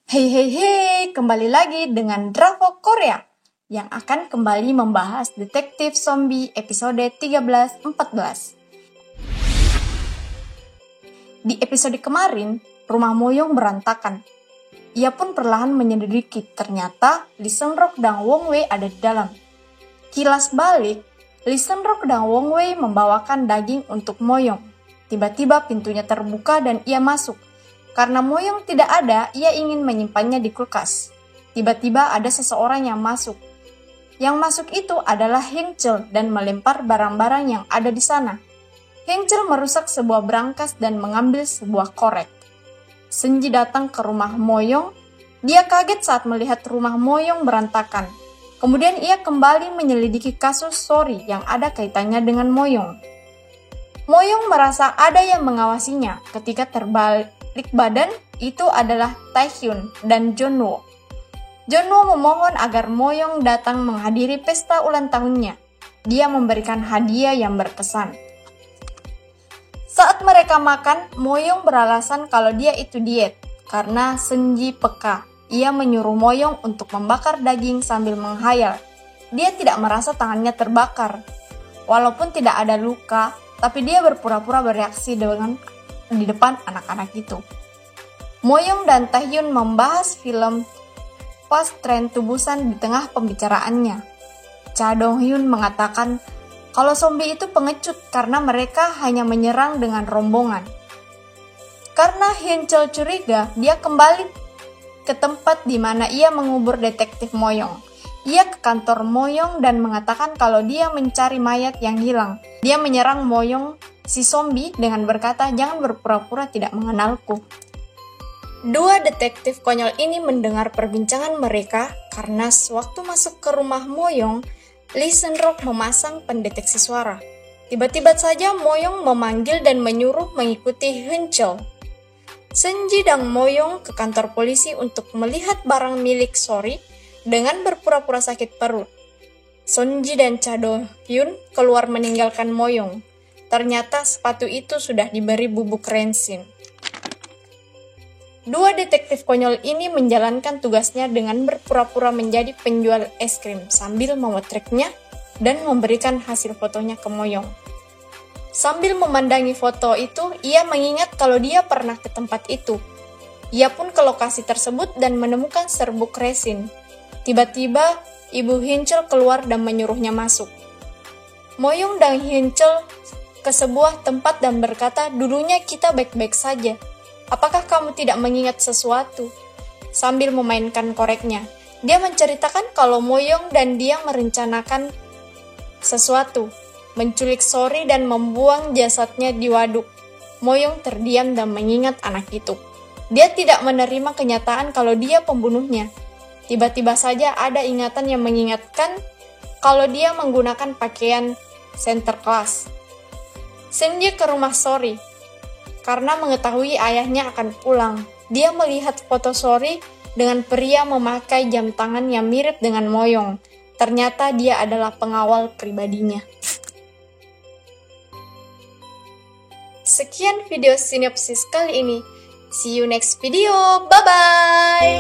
Hei hei hei, kembali lagi dengan Drafo Korea yang akan kembali membahas Detektif Zombie episode 13-14. Di episode kemarin, rumah Moyong berantakan. Ia pun perlahan menyelidiki, ternyata Lee Seung-rok dan Wong Wei ada di dalam. Kilas balik, Lee Seung-rok dan Wong Wei membawakan daging untuk Moyong. Tiba-tiba pintunya terbuka dan ia masuk. Karena Moyong tidak ada, ia ingin menyimpannya di kulkas. Tiba-tiba ada seseorang yang masuk. Yang masuk itu adalah Heng Chul dan melempar barang-barang yang ada di sana. Heng Chul merusak sebuah brankas dan mengambil sebuah korek. Senji datang ke rumah Moyong. Dia kaget saat melihat rumah Moyong berantakan. Kemudian ia kembali menyelidiki kasus Sori yang ada kaitannya dengan Moyong. Moyong merasa ada yang mengawasinya ketika terbalik badan itu adalah Taehyun dan Jonwoo. Jonwoo memohon agar Moyong datang menghadiri pesta ulang tahunnya. Dia memberikan hadiah yang berkesan. Saat mereka makan, Moyong beralasan kalau dia itu diet karena Senji peka. Ia menyuruh Moyong untuk membakar daging sambil menghayal. Dia tidak merasa tangannya terbakar. Walaupun tidak ada luka, tapi dia berpura-pura bereaksi di depan anak-anak itu. Moyong dan Taehyun membahas film Fast Train to Busan di tengah pembicaraannya. Cha Dong-hyun mengatakan kalau zombie itu pengecut karena mereka hanya menyerang dengan rombongan. Karena Heng Chul curiga, dia kembali ke tempat di mana ia mengubur detektif Moyong. Ia ke kantor Moyong dan mengatakan kalau dia mencari mayat yang hilang. Dia menyerang Moyong, si zombie, dengan berkata, "Jangan berpura-pura tidak mengenalku." Dua detektif konyol ini mendengar perbincangan mereka karena sewaktu masuk ke rumah Moyong, Lee Seung-rok memasang pendeteksi suara. Tiba-tiba saja Moyong memanggil dan menyuruh mengikuti Heng Chul. Senji dan Moyong ke kantor polisi untuk melihat barang milik Sori dengan berpura-pura sakit perut. Sonji dan Cha Do-hyun keluar meninggalkan Moyong. Ternyata sepatu itu sudah diberi bubuk rensin. Dua detektif konyol ini menjalankan tugasnya dengan berpura-pura menjadi penjual es krim sambil memotretnya dan memberikan hasil fotonya ke Moyong. Sambil memandangi foto itu, ia mengingat kalau dia pernah ke tempat itu. Ia pun ke lokasi tersebut dan menemukan serbuk resin. Tiba-tiba, Ibu Heng Chul keluar dan menyuruhnya masuk. Moyong dan Heng Chul ke sebuah tempat dan berkata, "Dulunya kita baik-baik saja. Apakah kamu tidak mengingat sesuatu?" Sambil memainkan koreknya, dia menceritakan kalau Moyong dan dia merencanakan sesuatu, menculik Sori dan membuang jasadnya di waduk. Moyong terdiam dan mengingat anak itu. Dia tidak menerima kenyataan kalau dia pembunuhnya. Tiba-tiba saja ada ingatan yang mengingatkan kalau dia menggunakan pakaian center class. Senji ke rumah Sori karena mengetahui ayahnya akan pulang. Dia melihat foto Sori dengan pria memakai jam tangan yang mirip dengan Moyong. Ternyata dia adalah pengawal pribadinya. Sekian video sinopsis kali ini. See you next video. Bye-bye!